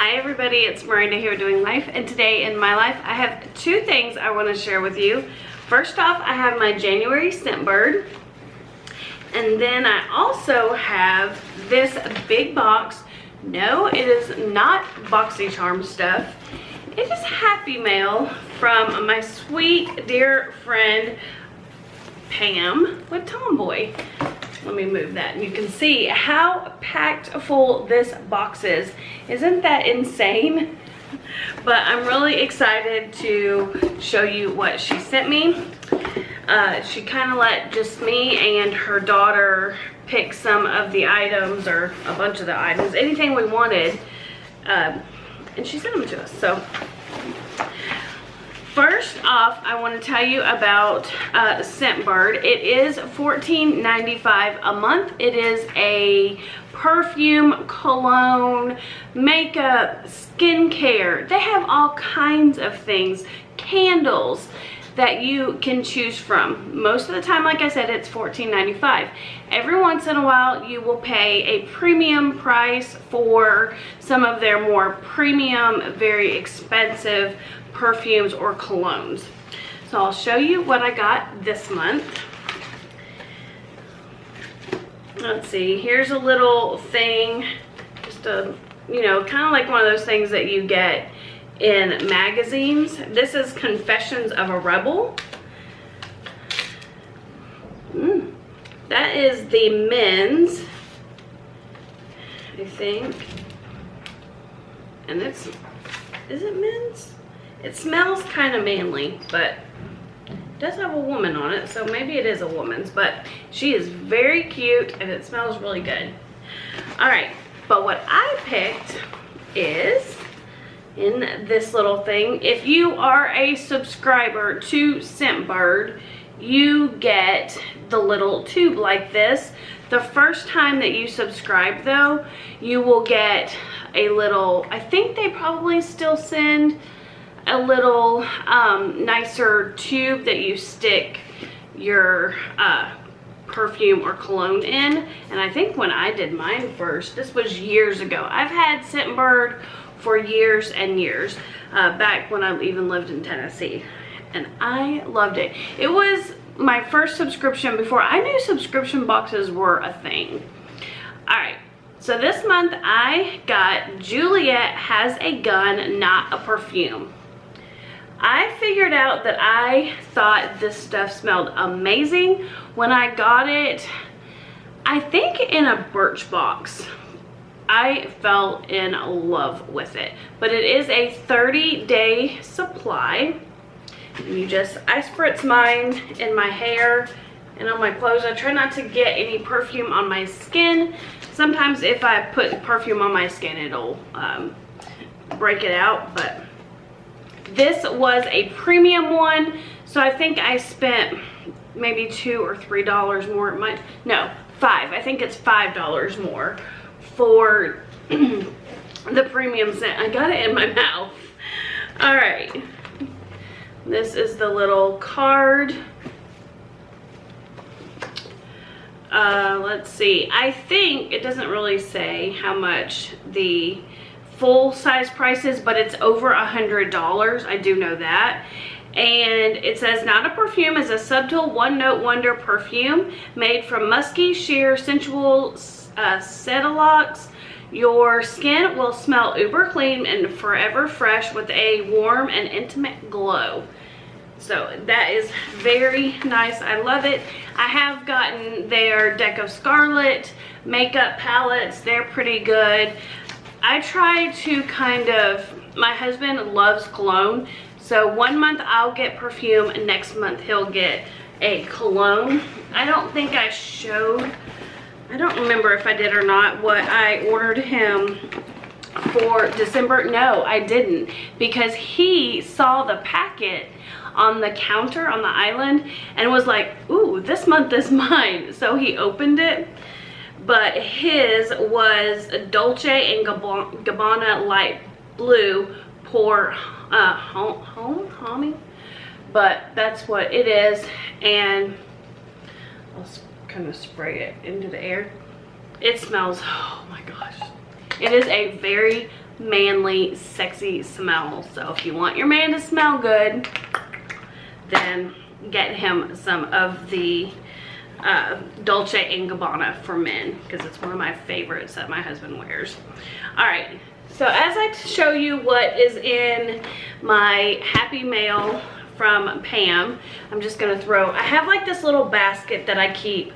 Hi everybody, it's Miranda here doing life, and today in my life I have two things I want to share with you. First off, I have my January Scentbird, and then I also have this big box. No, it is not BoxyCharm stuff. It is Happy Mail from my sweet dear friend Pam with Tomboy. Let me move that and you can see how packed full this box is. Isn't that insane? But I'm really excited to show you what she sent me. She kind of let just me and her daughter pick some of the items, or a bunch of the items, anything we wanted, and she sent them to us. So first off, I want to tell you about Scentbird. It is $14.95 a month. It is a perfume, cologne, makeup, skincare. They have all kinds of things, candles that you can choose from. Most of the time, like I said, it's $14.95. Every once in a while, you will pay a premium price for some of their more premium, very expensive perfumes or colognes. So I'll show you what I got this month. Let's see, here's a little thing, just a, you know, kind of like one of those things that you get in magazines. This is Confessions of a Rebel. That is the men's, I think, and it's, is it men's? It smells kind of manly, but it does have a woman on it, so maybe it is a woman's, but she is very cute and it smells really good. All right, but what I picked is in this little thing. If you are a subscriber to Scentbird, you get the little tube like this. The first time that you subscribe though, you will get a little, I think they probably still send a little nicer tube that you stick your perfume or cologne in. And I think when I did mine first, this was years ago. I've had Scentbird for years and years, back when I even lived in Tennessee, and I loved it. It was my first subscription before I knew subscription boxes were a thing. All right, so this month I got Juliet Has a Gun, Not a Perfume. I figured out that I thought this stuff smelled amazing when I got it, I think in a Birchbox. I fell in love with it. But it is a 30-day supply. And you just, I spritz mine in my hair and on my clothes. I try not to get any perfume on my skin. Sometimes if I put perfume on my skin, it'll break it out, but this was a premium one, so I think I spent maybe $2 or $3 more. It might, no, $5. I think it's $5 more for the premium scent. I got it in my mouth. All right, this is the little card. Let's see, I think it doesn't really say how much the full size price is, but it's over $100. I do know that. And it says, Not a Perfume is a subtle one-note wonder perfume made from musky, sheer, sensual cedalox. Your skin will smell uber clean and forever fresh with a warm and intimate glow. So that is very nice. I love it. I have gotten their Deck of Scarlet makeup palettes. They're pretty good. I try to kind of, my husband loves cologne, so one month I'll get perfume and next month he'll get a cologne. I don't think I showed, I don't remember if I did or not, what I ordered him for December. No, I didn't, because he saw the packet on the counter on the island and was like, ooh, this month is mine. So he opened it, but his was Dolce and Gabbana Light Blue Pour Homie, but that's what it is. And I'll kind of spray it into the air. It smells, oh my gosh, it is a very manly, sexy smell. So if you want your man to smell good, then get him some of the Dolce & Gabbana for men, because it's one of my favorites that my husband wears. All right, so as I show you what is in my Happy Mail from Pam, I'm just gonna I have like this little basket that I keep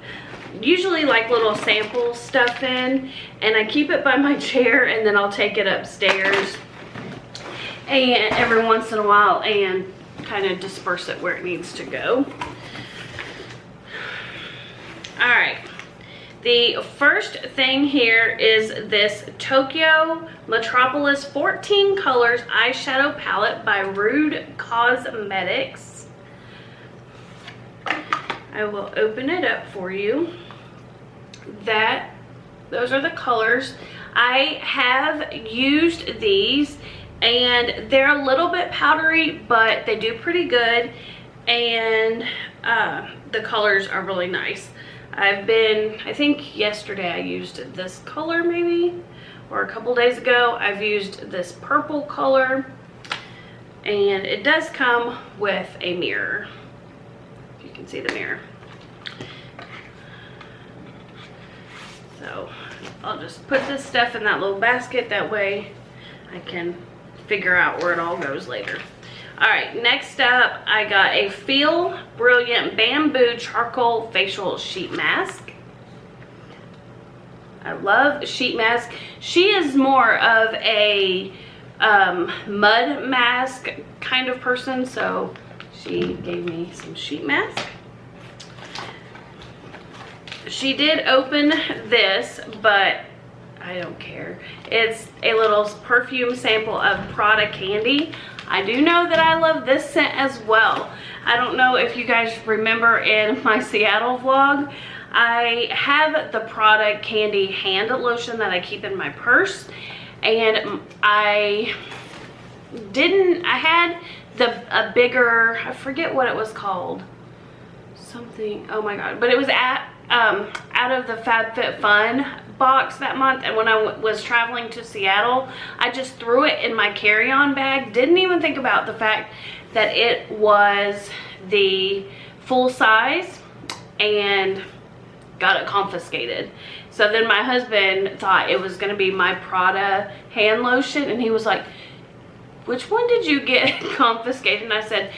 usually like little sample stuff in, and I keep it by my chair, and then I'll take it upstairs and every once in a while and kind of disperse it where it needs to go. All right, the first thing here is this Tokyo Metropolis 14 Colors Eyeshadow Palette by Rude Cosmetics. I will open it up for you. Those are the colors. I have used these, and they're a little bit powdery, but they do pretty good, and the colors are really nice. I think yesterday I used this color maybe, or a couple days ago I've used this purple color, and it does come with a mirror, if you can see the mirror. So I'll just put this stuff in that little basket, that way I can figure out where it all goes later. All right, next up, I got a Feel Brilliant Bamboo Charcoal Facial Sheet Mask. I love sheet mask. She is more of a mud mask kind of person, so she gave me some sheet mask. She did open this, but I don't care. It's a little perfume sample of Prada Candy. I do know that I love this scent as well. I don't know if you guys remember in my Seattle vlog, I have the Prada Candy hand lotion that I keep in my purse, and I had a bigger, I forget what it was called, something, oh my god, but it was out of the FabFitFun box that month, and when I was traveling to Seattle, I just threw it in my carry-on bag, didn't even think about the fact that it was the full size, and got it confiscated. So then my husband thought it was going to be my Prada hand lotion, and he was like, which one did you get confiscated? And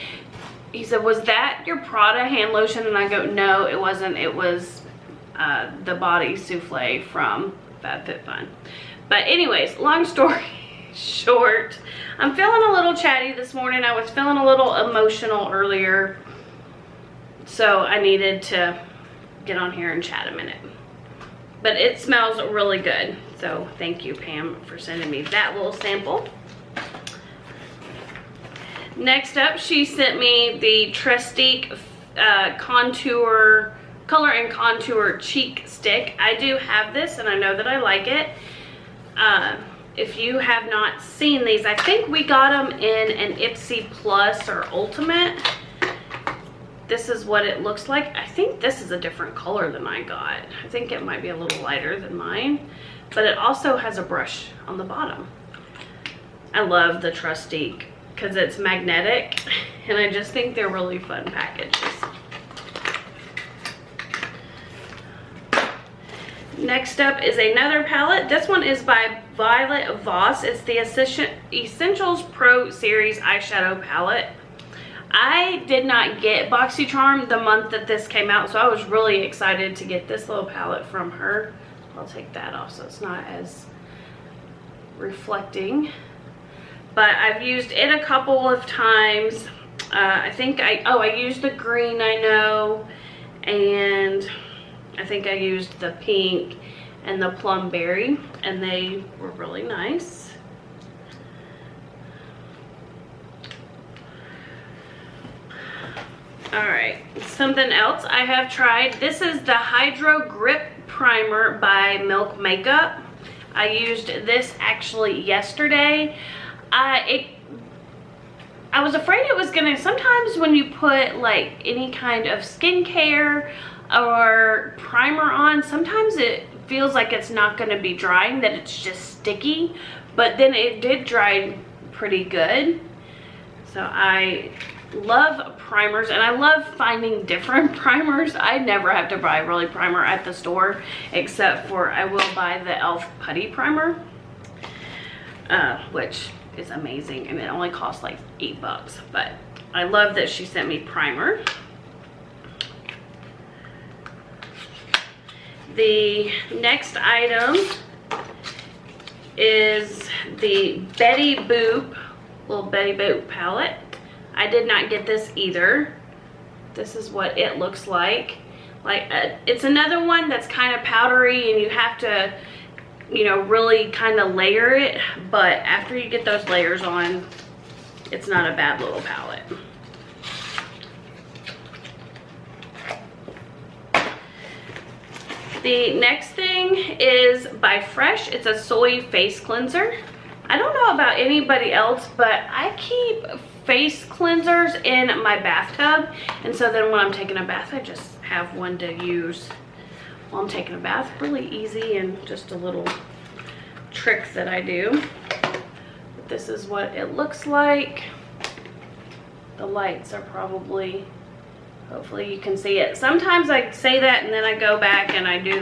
he said, was that your Prada hand lotion? And I go, no, it wasn't. It was the body souffle from FabFitFun. But anyways, long story short, I'm feeling a little chatty this morning. I was feeling a little emotional earlier, so I needed to get on here and chat a minute. But it smells really good, so thank you, Pam, for sending me that little sample. Next up, she sent me the Trestique Color and Contour Cheek Stick. I do have this, and I know that I like it. If you have not seen these, I think we got them in an Ipsy Plus or Ultimate. This is what it looks like. I think this is a different color than I got. I think it might be a little lighter than mine, but it also has a brush on the bottom. I love the Trestique because it's magnetic, and I just think they're really fun packages. Next up is another palette. This one is by Violet Voss. It's the Essentials Pro Series eyeshadow palette. I did not get BoxyCharm the month that this came out, so I was really excited to get this little palette from her. I'll take that off so it's not as reflecting. But I've used it a couple of times. I think I used the green, I know, and I think I used the pink and the plum berry, and they were really nice. All right, something else I have tried. This is the Hydro Grip Primer by Milk Makeup. I used this actually yesterday. I was afraid it was gonna, sometimes when you put like any kind of skincare or primer on, sometimes it feels like it's not going to be drying, that it's just sticky, but then it did dry pretty good. So I love primers, and I love finding different primers. I never have to buy really primer at the store, except for I will buy the e.l.f. putty primer, which is amazing, and it only costs like $8, but I love that she sent me primer. The next item is the Betty Boop, little Betty Boop palette. I did not get this either. This is what it looks like. It's another one that's kind of powdery, and you have to, you know, really kind of layer it, but after you get those layers on, it's not a bad little palette. The next thing is by Fresh. It's a soy face cleanser. I don't know about anybody else, but I keep face cleansers in my bathtub, and so then when I'm taking a bath, I just have one to use while I'm taking a bath. Really easy, and just a little trick that I do. But this is what it looks like. The lights are probably, hopefully you can see it. Sometimes I say that and then I go back and I do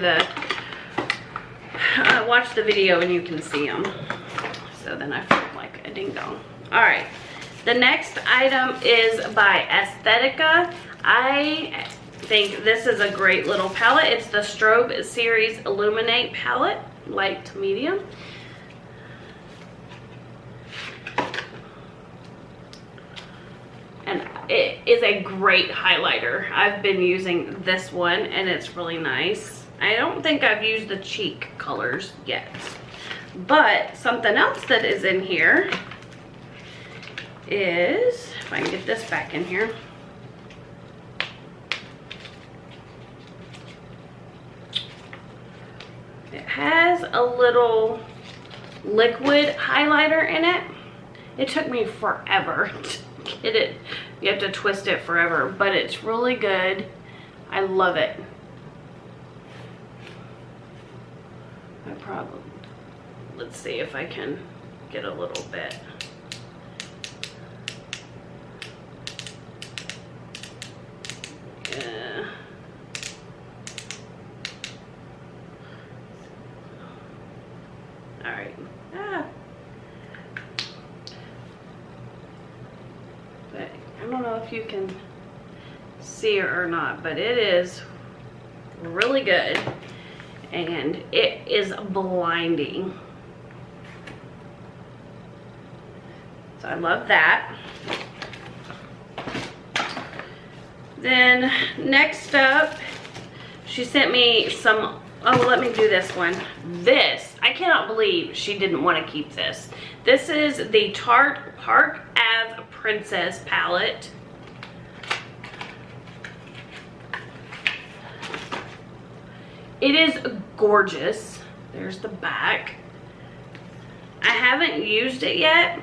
watch the video and you can see them. So then I feel like a ding dong. All right, the next item is by Aesthetica. I think this is a great little palette. It's the Strobe Series Illuminate palette, light to medium. And it is a great highlighter. I've been using this one and it's really nice. I don't think I've used the cheek colors yet. But something else that is in here is, if I can get this back in here. It has a little liquid highlighter in it. It took me forever to get it. You have to twist it forever, but it's really good. I love it. Let's see if I can get a little bit. Yeah. All right. But I don't know if you can see it or not, but it is really good. And it is blinding. So I love that. Then next up, she sent me some, oh, let me do this one. This, I cannot believe she didn't want to keep this. This is the Tarte Park Ave Princess palette. It is gorgeous. There's the back. I haven't used it yet,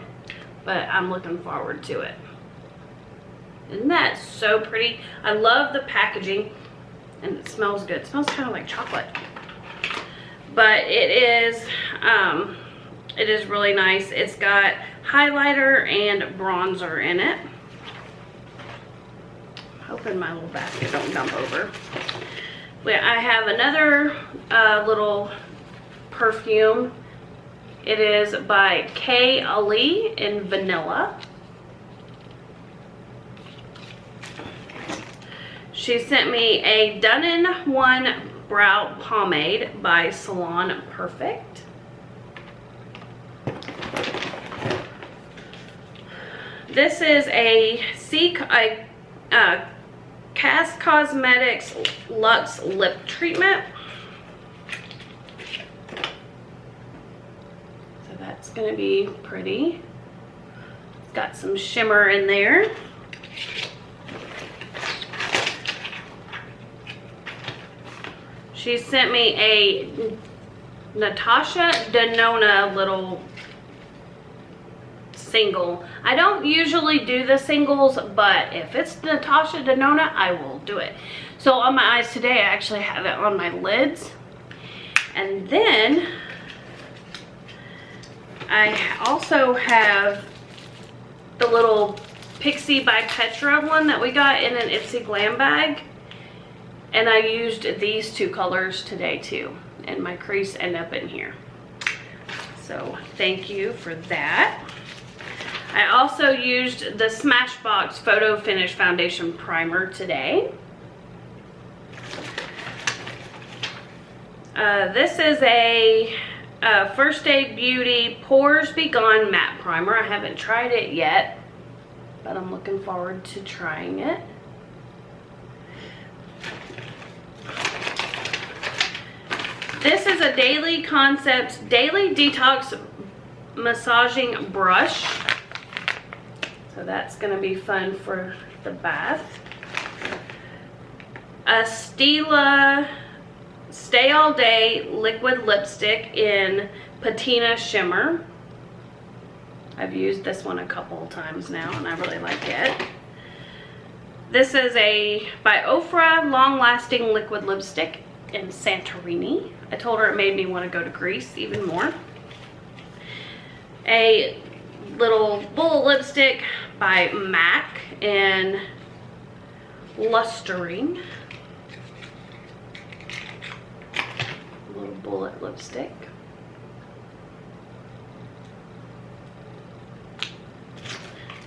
but I'm looking forward to it. Isn't that so pretty? I love the packaging, and it smells good. It smells kind of like chocolate. But it is really nice. It's got highlighter and bronzer in it. I'm hoping my little basket don't dump over. I have another little perfume. It is by K. Ali in vanilla. She sent me a done-in-one brow pomade by Salon Perfect. This is a Cass Cosmetics Luxe Lip Treatment. So that's going to be pretty. It's got some shimmer in there. She sent me a Natasha Denona little single. I don't usually do the singles, but if it's Natasha Denona, I will do it. So on my eyes today, I actually have it on my lids. And then I also have the little Pixie by Petra one that we got in an Ipsy Glam bag. And I used these two colors today too. And my crease ended up in here. So thank you for that. I also used the Smashbox Photo Finish Foundation Primer today. This is a First Aid Beauty Pores Be Gone Matte Primer. I haven't tried it yet, but I'm looking forward to trying it. This is a Daily Concepts Daily Detox Massaging Brush. So that's going to be fun for the bath. A Stila Stay All Day Liquid Lipstick in Patina Shimmer. I've used this one a couple of times now and I really like it. This is a by Ofra Long Lasting Liquid Lipstick in Santorini. I told her it made me want to go to Greece even more. A little bullet lipstick by MAC in Lustering. A little bullet lipstick.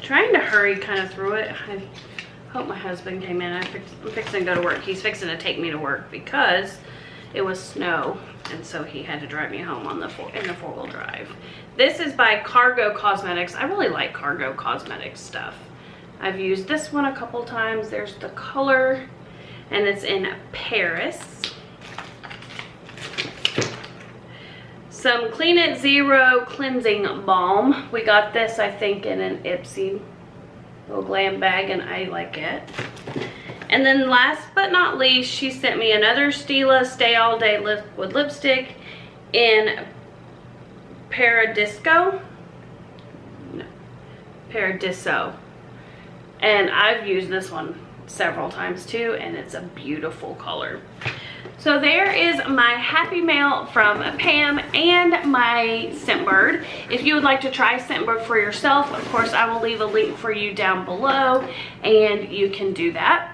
Trying to hurry kind of through it. I hope my husband came in. I'm fixing to go to work. He's fixing to take me to work because it was snow, and so he had to drive me home on in the four-wheel drive. This is by Cargo Cosmetics. I really like Cargo Cosmetics stuff. I've used this one a couple times. There's the color, and it's in Paris. Some Clean It Zero Cleansing Balm. We got this, I think, in an Ipsy little glam bag, and I like it. And then last but not least, she sent me another Stila Stay All Day Liquid Lipstick in Paradiso. And I've used this one several times too, and it's a beautiful color. So there is my Happy Mail from Pam and my Scentbird. If you would like to try Scentbird for yourself, of course, I will leave a link for you down below, and you can do that.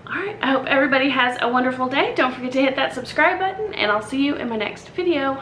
All right, I hope everybody has a wonderful day. Don't forget to hit that subscribe button, and I'll see you in my next video.